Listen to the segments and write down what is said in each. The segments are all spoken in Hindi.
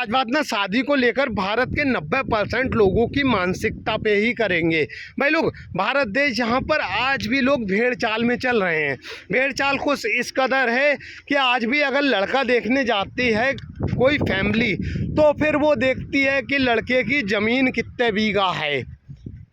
आज बात ना शादी को लेकर भारत के 90% लोगों की मानसिकता पे ही करेंगे। भाई लोग, भारत देश जहाँ पर आज भी लोग भेड़ चाल में चल रहे हैं। भेड़ चाल कुछ इस कदर है कि आज भी अगर लड़का देखने जाती है कोई फैमिली, तो फिर वो देखती है कि लड़के की ज़मीन कितने बीघा है,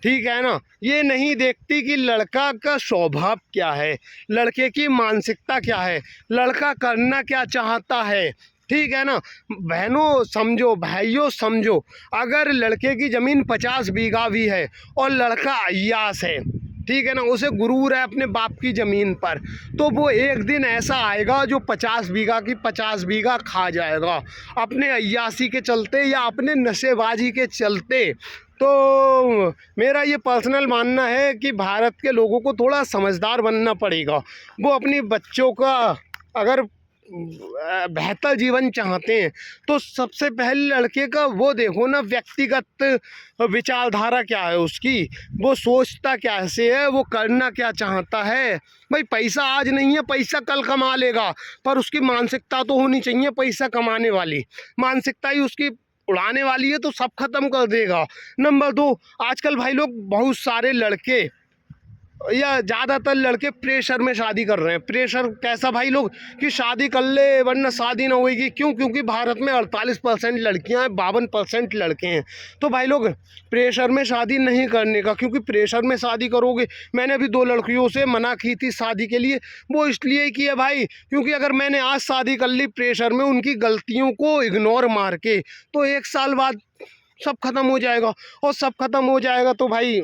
ठीक है ना। ये नहीं देखती कि लड़का का स्वभाव क्या है, लड़के की मानसिकता क्या है, लड़का करना क्या चाहता है, ठीक है ना। बहनों समझो, भाइयों समझो, अगर लड़के की ज़मीन 50 बीघा भी है और लड़का अय्यास है, ठीक है ना, उसे गुरूर है अपने बाप की ज़मीन पर, तो वो एक दिन ऐसा आएगा जो 50 बीघा की 50 बीघा खा जाएगा अपने अय्यासी के चलते या अपने नशेबाजी के चलते। तो मेरा ये पर्सनल मानना है कि भारत के लोगों को थोड़ा समझदार बनना पड़ेगा। वो अपनी बच्चों का अगर बेहतर जीवन चाहते हैं तो सबसे पहले लड़के का वो देखो ना, व्यक्तिगत विचारधारा क्या है उसकी, वो सोचता कैसे है, वो करना क्या चाहता है। भाई पैसा आज नहीं है, पैसा कल कमा लेगा, पर उसकी मानसिकता तो होनी चाहिए पैसा कमाने वाली। मानसिकता ही उसकी उड़ाने वाली है तो सब खत्म कर देगा। नंबर 2, आजकल भाई लोग बहुत सारे लड़के या ज़्यादातर लड़के प्रेशर में शादी कर रहे हैं। प्रेशर कैसा भाई लोग, कि शादी कर ले वरना शादी ना होगी। क्यों? क्योंकि भारत में 48% लड़कियां हैं, 52% लड़के हैं। तो भाई लोग प्रेशर में शादी नहीं करने का, क्योंकि प्रेशर में शादी करोगे, मैंने अभी 2 लड़कियों से मना की थी शादी के लिए, वो इसलिए की है भाई, क्योंकि अगर मैंने आज शादी कर ली प्रेशर में उनकी गलतियों को इग्नोर मार के, तो 1 साल बाद सब खत्म हो जाएगा, और सब खत्म हो जाएगा तो भाई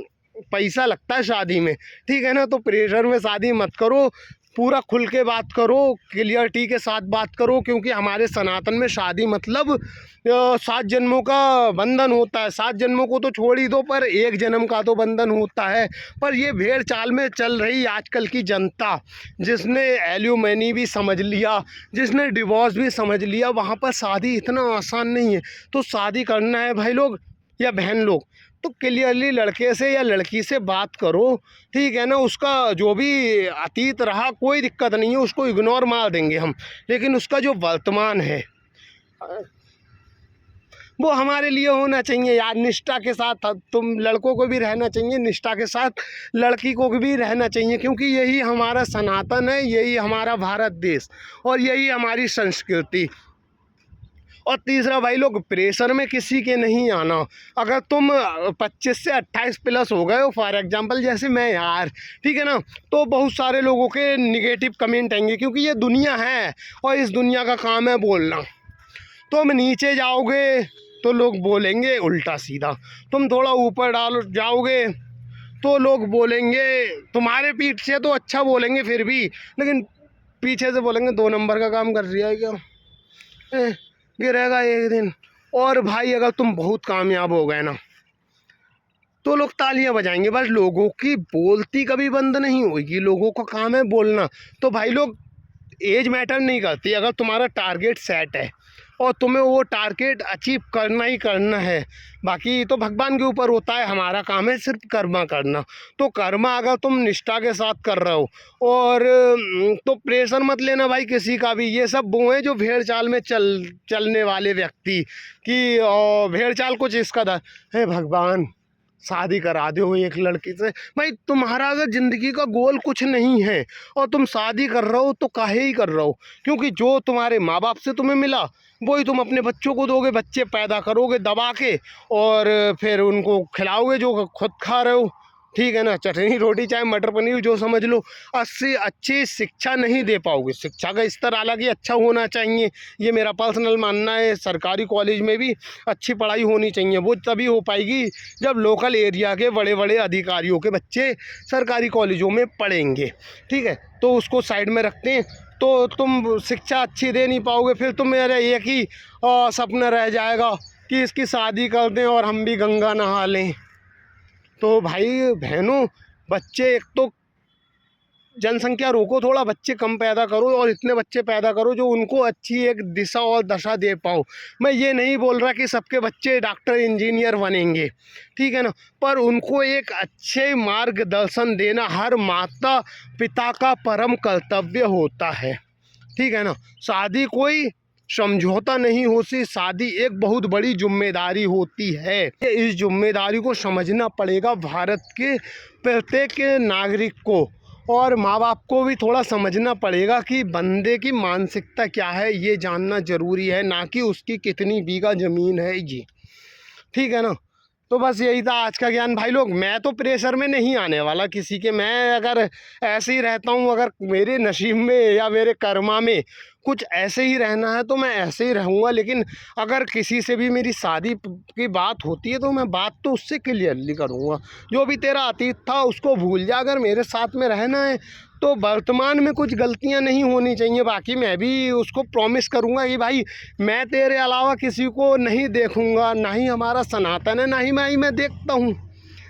पैसा लगता है शादी में, ठीक है ना। तो प्रेशर में शादी मत करो, पूरा खुल के बात करो, क्लियरिटी के साथ बात करो, क्योंकि हमारे सनातन में शादी मतलब 7 जन्मों का बंधन होता है। 7 जन्मों को तो छोड़ ही दो, पर 1 जन्म का तो बंधन होता है। पर ये भेड़ चाल में चल रही आजकल की जनता, जिसने एल्यूमनी भी समझ लिया, जिसने डिवोर्स भी समझ लिया, वहाँ पर शादी इतना आसान नहीं है। तो शादी करना है भाई लोग या बहन लोग, तो क्लियरली लड़के से या लड़की से बात करो, ठीक है ना। उसका जो भी अतीत रहा कोई दिक्कत नहीं है, उसको इग्नोर मार देंगे हम, लेकिन उसका जो वर्तमान है वो हमारे लिए होना चाहिए यार। निष्ठा के साथ तुम लड़कों को भी रहना चाहिए, निष्ठा के साथ लड़की को भी रहना चाहिए, क्योंकि यही हमारा सनातन है, यही हमारा भारत देश और यही हमारी संस्कृति। और तीसरा भाई लोग, प्रेशर में किसी के नहीं आना। अगर तुम 25 से 28 प्लस हो गए हो फॉर एग्जांपल, जैसे मैं यार, ठीक है ना, तो बहुत सारे लोगों के निगेटिव कमेंट आएंगे, क्योंकि ये दुनिया है और इस दुनिया का काम है बोलना। तुम नीचे जाओगे तो लोग बोलेंगे उल्टा सीधा, तुम थोड़ा ऊपर डाल जाओगे तो लोग बोलेंगे तुम्हारे पीठ से, तो अच्छा बोलेंगे फिर भी, लेकिन पीछे से बोलेंगे 2 नंबर का काम कर रहा है क्या, गिरेगा एक दिन। और भाई अगर तुम बहुत कामयाब हो गए ना, तो लोग तालियां बजाएंगे, बस लोगों की बोलती कभी बंद नहीं होगी, लोगों का काम है बोलना। तो भाई लोग, एज मैटर नहीं करती, अगर तुम्हारा टारगेट सेट है और तुम्हें वो टारगेट अचीव करना ही करना है, बाकी तो भगवान के ऊपर होता है, हमारा काम है सिर्फ कर्मा करना। तो कर्मा अगर तुम निष्ठा के साथ कर रहे हो, और तो प्रेशर मत लेना भाई किसी का भी। ये सब वो हैं जो भेड़ चाल में चलने वाले व्यक्ति की, भेड़ चाल कुछ इसका था, हे भगवान शादी करा दो एक लड़की से। भाई तुम्हारा अगर ज़िंदगी का गोल कुछ नहीं है और तुम शादी कर रहे हो, तो काहे ही कर रहे हो, क्योंकि जो तुम्हारे माँ बाप से तुम्हें मिला वही तुम अपने बच्चों को दोगे, बच्चे पैदा करोगे दबा के, और फिर उनको खिलाओगे जो खुद खा रहे हो, ठीक है ना। चटनी रोटी चाहे मटर पनीर जो समझ लो, अच्छी अच्छी शिक्षा नहीं दे पाओगे। शिक्षा का स्तर हालांकि अच्छा होना चाहिए, ये मेरा पर्सनल मानना है। सरकारी कॉलेज में भी अच्छी पढ़ाई होनी चाहिए, वो तभी हो पाएगी जब लोकल एरिया के बड़े बड़े अधिकारियों के बच्चे सरकारी कॉलेजों में पढ़ेंगे, ठीक है। तो उसको साइड में रखते हैं, तो तुम शिक्षा अच्छी दे नहीं पाओगे, फिर तुम मेरा एक ही सपना रह जाएगा कि इसकी शादी कर दें और हम भी गंगा नहा लें। तो भाई बहनों, बच्चे, एक तो जनसंख्या रोको, थोड़ा बच्चे कम पैदा करो, और इतने बच्चे पैदा करो जो उनको अच्छी एक दिशा और दशा दे पाओ। मैं ये नहीं बोल रहा कि सबके बच्चे डॉक्टर इंजीनियर बनेंगे, ठीक है ना, पर उनको एक अच्छे मार्गदर्शन देना हर माता पिता का परम कर्तव्य होता है, ठीक है ना। शादी कोई समझौता नहीं होती। शादी एक बहुत बड़ी जिम्मेदारी होती है। इस जिम्मेदारी को समझना पड़ेगा भारत के प्रत्येक नागरिक को, और माँ बाप को भी थोड़ा समझना पड़ेगा कि बंदे की मानसिकता क्या है, ये जानना ज़रूरी है, ना कि उसकी कितनी बीघा ज़मीन है जी। ठीक है ना। तो बस यही था आज का ज्ञान भाई लोग। मैं तो प्रेशर में नहीं आने वाला किसी के। मैं अगर ऐसे ही रहता हूँ, अगर मेरे नसीब में या मेरे कर्मा में कुछ ऐसे ही रहना है तो मैं ऐसे ही रहूँगा। लेकिन अगर किसी से भी मेरी शादी की बात होती है तो मैं बात तो उससे क्लियरली करूँगा, जो भी तेरा अतीत था उसको भूल जा। अगर मेरे साथ में रहना है तो वर्तमान में कुछ गलतियां नहीं होनी चाहिए। बाकी मैं भी उसको प्रॉमिस करूंगा कि भाई मैं तेरे अलावा किसी को नहीं देखूंगा, ना ही हमारा सनातन है, ना ही मैं देखता हूँ।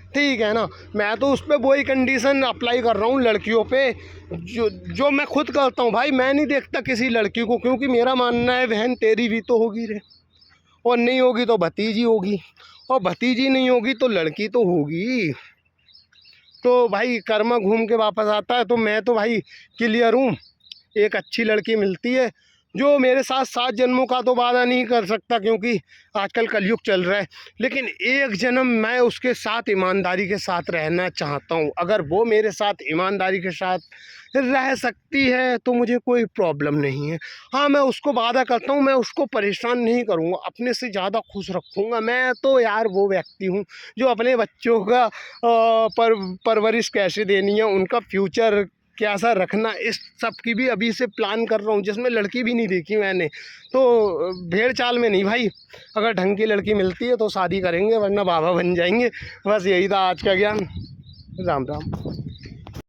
ठीक है ना। मैं तो उस पर वही कंडीशन अप्लाई कर रहा हूँ लड़कियों पे जो मैं खुद करता हूँ। भाई मैं नहीं देखता किसी लड़की को, क्योंकि मेरा मानना है बहन तेरी भी तो होगी रे, और नहीं होगी तो भतीजी होगी, और भतीजी नहीं होगी तो लड़की तो होगी। तो भाई कर्म घूम के वापस आता है। तो मैं तो भाई क्लियर हूँ। एक अच्छी लड़की मिलती है जो मेरे साथ 7 जन्मों का तो वादा नहीं कर सकता, क्योंकि आजकल कलयुग चल रहा है, लेकिन एक जन्म मैं उसके साथ ईमानदारी के साथ रहना चाहता हूँ। अगर वो मेरे साथ ईमानदारी के साथ रह सकती है तो मुझे कोई प्रॉब्लम नहीं है। हाँ, मैं उसको वादा करता हूँ, मैं उसको परेशान नहीं करूँगा, अपने से ज़्यादा खुश रखूँगा। मैं तो यार वो व्यक्ति हूँ जो अपने बच्चों का परवरिश कैसे देनी है, उनका फ्यूचर कैसा रखना, इस सब की भी अभी से प्लान कर रहा हूँ, जिसमें लड़की भी नहीं देखी मैंने। तो भेड़ चाल में नहीं भाई, अगर ढंग की लड़की मिलती है तो शादी करेंगे, वरना बाबा बन जाएंगे। बस यही था आज का ज्ञान। राम राम।